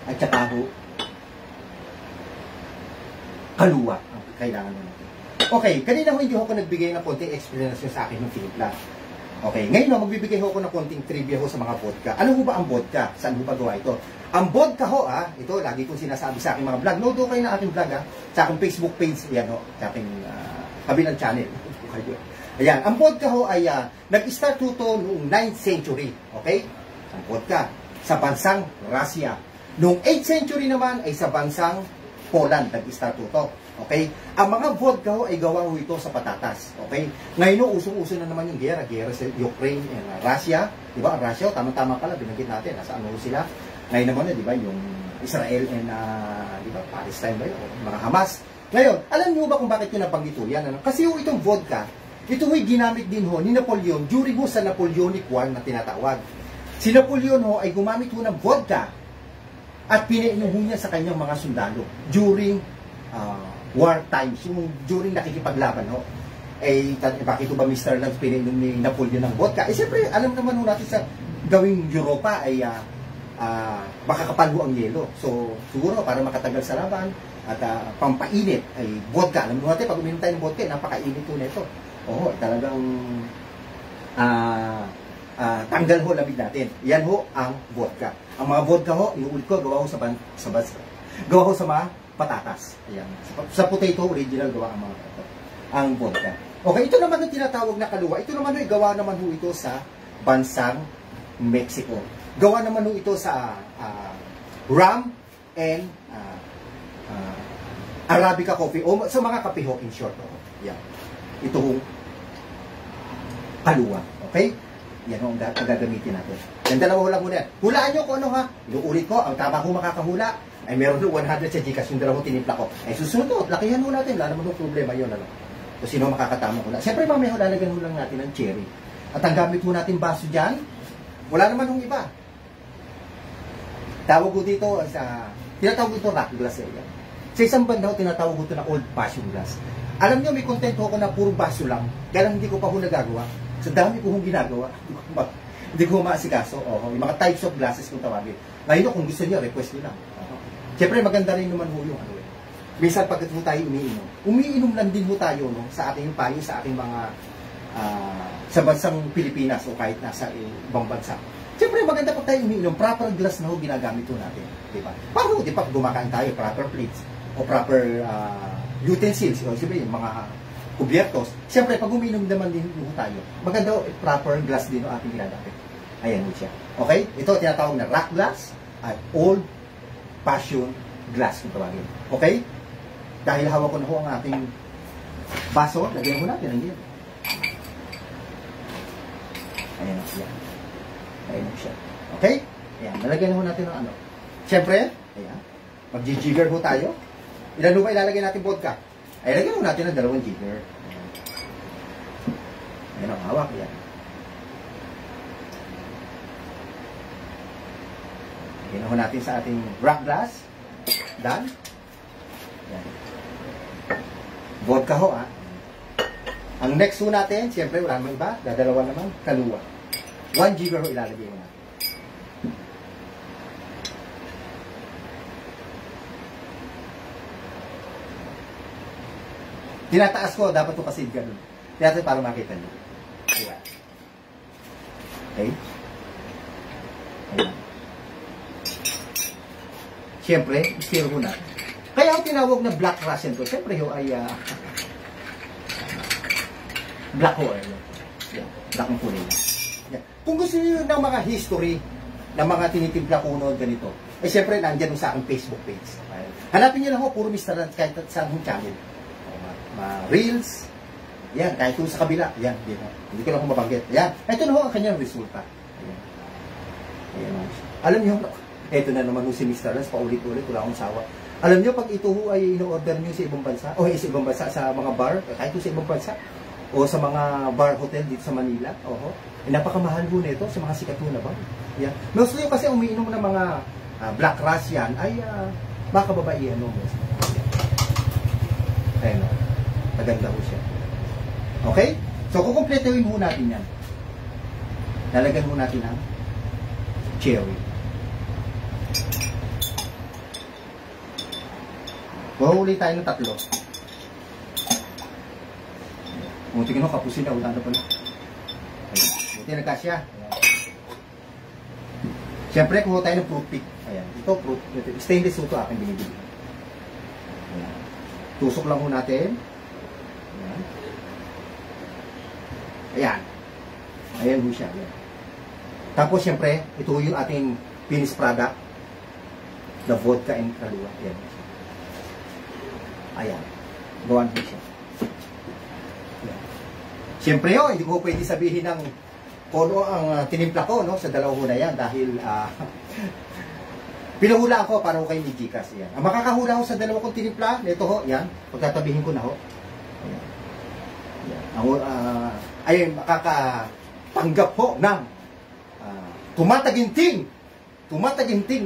at saka ho, kaluwa. Kailangan mo natin. Okay, kanina ho hindi ako nagbigay ng konting explanation sa akin ng timpla. Okay, ngayon ho, magbibigay ho ako ng konting trivia ho sa mga vodka. Ano ho ba ang vodka? Saan ho ba gawa ito? Ang vodka ho, ito, lagi kong sinasabi sa aking mga vlog. Nood ho kayo na aking vlog, sa aking Facebook page, yan ho, sa aking kabilang channel. Ayan, ang vodka ho ay nag-start ho to noong 9th century. Okay? Ang vodka sa bansang Russia. Noong 8th century naman ay sa bansang Poland nag-start ho to. Okay? Ang mga vodka ho ay gawa ho ito sa patatas. Okay? Ngayon ho, usong-uso na naman yung gera sa Ukraine and Russia. Di ba? Ang Russia, tama-tama pala, binanggit natin. Nasa ano sila? Ngayon naman, di ba, yung Israel and, di ba, Palestine ba yun? Mga Hamas. Ngayon, alam niyo ba kung bakit yung nabanggit ho yan? Ano? Kasi ho itong vodka, ito ho'y ginamit din ho ni Napoleon during ho sa Napoleonic War na tinatawag. Si Napoleon ho ay gumamit ho ng vodka at pinainom ho niya sa kanyang mga sundalo during war times, yung during nakikipaglaban ho. Bakit ba Mr. Lance pinainom ni Napoleon ng vodka? Siyempre, alam naman ho natin sa gawing Europa ay baka kapal ho ang yelo. So, siguro para makatagal sa laban at pampainit ay vodka. Alam mo natin, pag uminom tayo ng vodka, napakainit ho nito. Oo, talagang tanggal ho lamig natin. Yan ho ang vodka. Ang mga vodka ho, inuulit ko, gawa ho gawa ho sa mga patatas. Ayan. Sa potato, original gawa ang mga patatas. Ang vodka. Okay, ito naman ang tinatawag na kaluwa. Ito naman ho, gawa naman ho ito sa bansang Mexico. Gawa naman ho ito sa rum and Arabica coffee o sa mga kape ho in short. Yan. Ito hong kaluwa. Okay? Yan ang gagamitin natin. Yan, dalawa lang muna. Hulaan nyo kung ano ha. Inuulit ko, ang tama kong makakahula ay meron 100 sa Gcash, yung dalawang tinimpla ko. Ay susunod, lakihan ho natin. Wala naman yung problema yun. Ano? Kung sino makakatama hula. Siyempre, mamaya lalagyan ho lang natin ng cherry. At ang gamit ho natin baso dyan, wala naman hong iba. Tawag ko dito tinatawag ito rock glass. Sa isang banda ho, tinatawag ko ito na old fashioned glass. Alam nyo, may content ko na puro baso lang. Kaya lang hindi ko pa ho nagagawa. Sa dami ko hong ginagawa, hindi ko maasikaso. Yung mga types of glasses kung tawagin. Ngayon, kung gusto niyo, request niyo lang. Siyempre, maganda rin naman ho yung ano. Minsan, pagkat ho tayo umiinom lang din ho tayo sa ating payo, sa ating mga sa bansang Pilipinas o kahit nasa ibang bansa. Siyempre, maganda pag tayo umiinom, proper glass na ho ginagamit ho natin. Diba? Paano, di ba, gumakain tayo, proper plates o proper utensils, o siyempre, yung mga kubyertos. Siyempre, pag umiinom naman din ho tayo, maganda ho, proper glass din ho ating ginagamit. Ayan ho siya. Okay? Ito, tinatawag na rock glass at old fashioned glass kung tawagin. Okay? Dahil hawak ko na ho ang ating baso, lagyan ho natin ang yelo. Ayan ho siya. Ayan ho siya. Okay? Ayan, nalagyan ho natin ng ano. Siyempre, ayan, mag-jigger ho tayo. Ilan ho ba ilalagay natin vodka? Ay, lagyan ho natin ng 2 jigger. Ayan. Ayan ang hawak. Ayan. Lagyan ho natin sa ating rock glass. Done. Ayan. Vodka ho, Ang next ho natin, siyempre wala naman iba, dadalawa naman, kaluwa. 1 jigger ho ilalagay mo natin. Tinataas ko, dapat ito kasi ganun. Tinataas para makita nyo. Ayan. Okay? Ayan. Siyempre, stir mo na. Kaya ang tinawag na Black Russian to, siyempre ho ay black ho. Yan. Black ang kulay na. Yan. Kung gusto niyo ng mga history ng mga tinitimpla ko noon ganito, ay siyempre nandyan sa aking Facebook page. Hanapin niyo lang ho, puro Mr. Rance kahit saan hong channel. Reels, yan, kahit kung sa kabila, yan, hindi ko lang kung mabanggit. Yan, ito na ho ang kanyang resulta. Ayan. Ayan. Alam niyo, ito na naman ho si Mr. Lance, paulit-ulit, wala akong sawa. Alam nyo, pag ito ho ay in-order nyo sa ibang bansa, o sa ibang bansa, sa mga bar, kahit sa ibang bansa, o sa mga bar hotel dito sa Manila, napakamahal ho nito sa mga sikat na bar. Yan. Mostly kasi umiinom ng mga Black Russian ay baka babae Ayan o. Maganda ho siya. Okay? So, kukumpletuhin ho natin yan. Lalagyan ho natin ang cherry. Mahuli tayo ng 3. Munti ka kapusin na. Wala na pala. Munti nagkasya. Siyempre, kuha tayo ng fruit pick. Ayan. Ito, fruit. Stainless ito aking binibili. Ayan. Tusok lang ho natin. Ayan. Ayan. Ayan ho siya. Ayan. Tapos, siyempre, ito yung ating finished product. The vodka and kalua. Ayan. Ayan. Gawan ho siya. Ayan. Siyempre, hindi ko pwede sabihin ng kung ang tinimpla ko sa dalawa na yan dahil pinahula ako para ko kayo ni Gcash. Yan. Ang makakahula ko sa dalawa kong tinimpla, ito ho, yan. Pagtatabihin ko na ho. Ayan. Yan. Ay makakatanggap ho ng tumataginting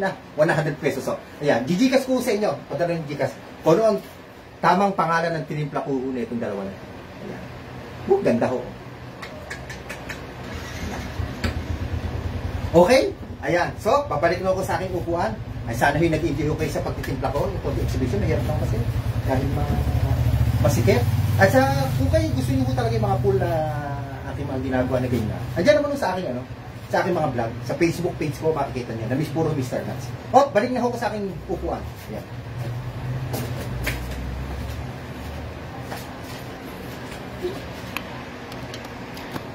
na 100 pesos. So, ayan, Gcash ko sa inyo. Padala ng Gcash. Kung ano ang tamang pangalan ng tinimpla ko na itong dalawa na ito. Ayan. Ganda ho. Okay? Ayan. So, babalik na ako sa aking upuan. Ay, sana yung nag-enjoy kayo sa pagtitimpla ko. Yung photo exhibition, nahirap lang kasi. Dahil masikip. At kung kayo gusto nyo talaga yung mga pool na ating mga ginagawa na ganyan. Andiyan naman sa aking, sa aking mga vlog. Sa Facebook page ko, makikita nyo. Na puro Mr. Nuts. Balik na ako sa aking upuan. Ayan.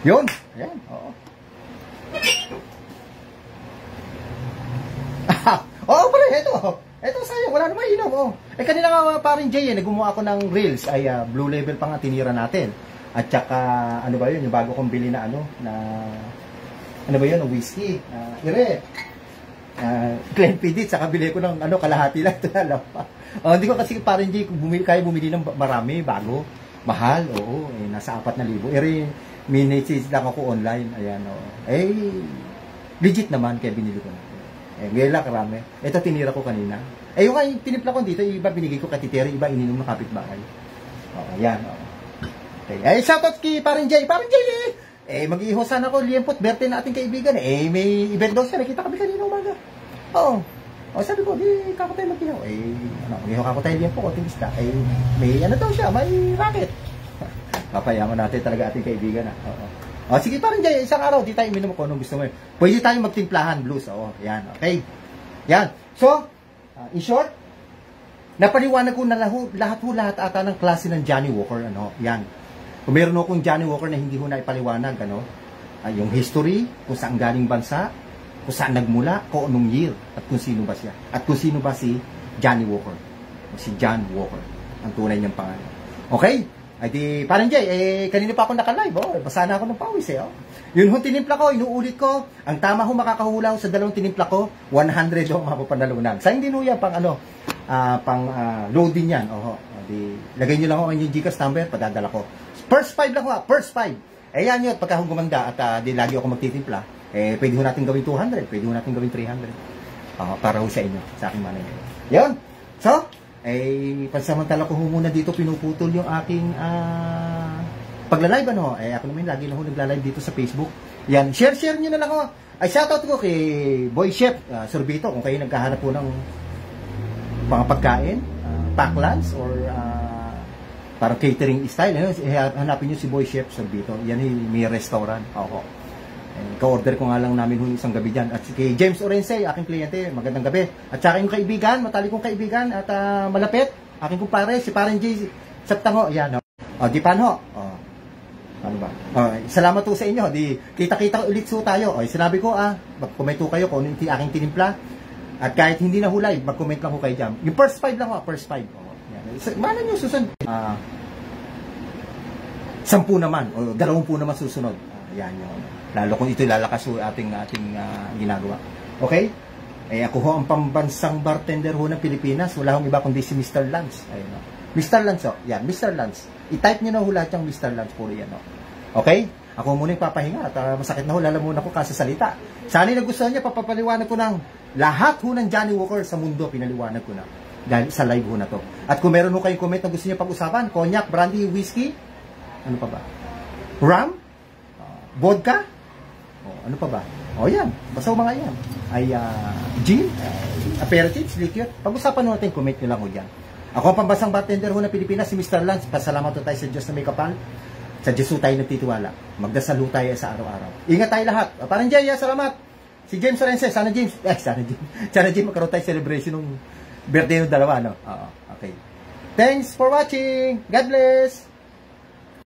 Yun. Ayan. Oo. Pare, ito sayang, wala naman ilaw. Kanina nga parin Jay, gumawa ako ng reels, ay Blue Label pa nga tinira natin. At saka, ano ba yun, yung bago kong bili na ng whiskey, Glenfiddich, saka bili ko ng kalahati lang, ito na lang pa. Hindi ko kasi parin Jay, kaya bumili ng marami, bago, mahal, nasa 4,000. Minutes lang ako online, ayan, legit naman, kaya binili ko na. Ngayon lang karami. Ito tinira ko kanina. Yung tinimpla ko dito, iba binigay ko katiteri, iba ininom ng kapitbahay. Yan. Okay. Shoutout kay Parin Jay. Parin Jay, mag-ihosan ako, liyempot, birthday na ating kaibigan. May event daw siya, nakita kami kanina umaga. Sabi ko, kako tayo mag-ihaw. Mag-ihaw kako tayo liyempot, konting isda. May daw siya, may racket. Papayaman natin talaga ating kaibigan. Sige Parin Jay, isang araw, di tayo minum ko anong gusto mo. Pwede tayo magtimplahan blues. Yan, okay. Yan. So, in short, napaliwanag ko na lahat ata ng klase ng Johnnie Walker. Yan. Kung meron akong Johnnie Walker na hindi ko na ipaliwanag, yung history, kung saan galing bansa, kung saan nagmula, kung anong year, at kung sino ba siya. At kung sino ba si Johnnie Walker. O si John Walker. Ang tunay niyang pangalan. Okay? Ay di, Parin Jay, kanina pa ako naka-live, basa na ako ng pawis, Yun ho, tinimpla ko, inuulit ko, ang tama ho makakahula sa dalawang tinimpla ko, 100 ho mapapanalunan. Sayang din ho yan, pang loading yan, di, lagay nyo lang ho ang yung Gcash number, padadala ko. First 5 lang ho, first 5. Yan yun, pagka gumanda at di lagi ako magtitimpla, pwede ho natin gawin 200, pwede ho natin gawin 300. Para ho sa inyo, sa aking manager. Yun, so, pansamantala ko muna dito pinuputol yung aking pagla-live ako naman lagi na ho nagla-live dito sa Facebook. Yan, share nyo na lang ho. Shoutout ko kay Boy Chef Sorbito kung kayo naghahanap po ng mga pagkain, packlans or parang catering style, hanapin nyo si Boy Chef Sorbito. Yan may restaurant. Ka-order ko nga lang namin yung isang gabi dyan. At kay James Orense, aking kliyente, magandang gabi. At saka yung kaibigan, matali kong kaibigan at malapit, aking kumpare, si Parin J. Saptango. Yan, di paano? Ano ba? Salamat po sa inyo. Di kita-kita ulit so tayo. Sinabi ko, mag-comment po kayo kung ano yung aking tinimpla. At kahit hindi na hulay, mag-comment lang po kayo dyan. Yung first 5 lang first 5. Mana nyo susunod? 10 naman, o 20 naman susunod. Yan yun. Lalo kung ito lalakas yung ating ginagawa. Okay? Eh, ako ho ang pambansang bartender ho ng Pilipinas. Wala hong iba kundi si Mr. Lance. Ayun, no? Mr. Lance, oh. Yan, Mr. Lance. I-type nyo na ho lahat yung Mr. Lance. Puro yan, no? Okay? Ako muna yung papahinga. At masakit na ho, lalamunan ko kasasalita. Sana yung nagustuhan niya, papapaliwanag ko ng lahat ho ng Johnny Walker sa mundo. Pinaliwanag ko na. Dahil sa live ho na to. At kung meron ho kayong comment na gusto niyo pag-usapan, cognac, brandy, whiskey, ano pa ba? Rum? Vodka? Ano pa ba? Yan. Basta mga yan. Ay, gin, aperitifs, liquor. Pag-usapan ho natin, comment nyo lang ho dyan. Ako ang pambansang bartender ho ng Pilipinas, si Mr. Lance. Pasalamat ho tayo sa Diyos na may kapal. Sa Diyos ho tayo nagtitiwala. Magdasal ho tayo sa araw-araw. Ingat tayo lahat. Parang Jay, salamat. Si James Rense, sana James magkaroon tayo celebration ng birthday ng dalawa, no? Okay. Thanks for watching. God bless.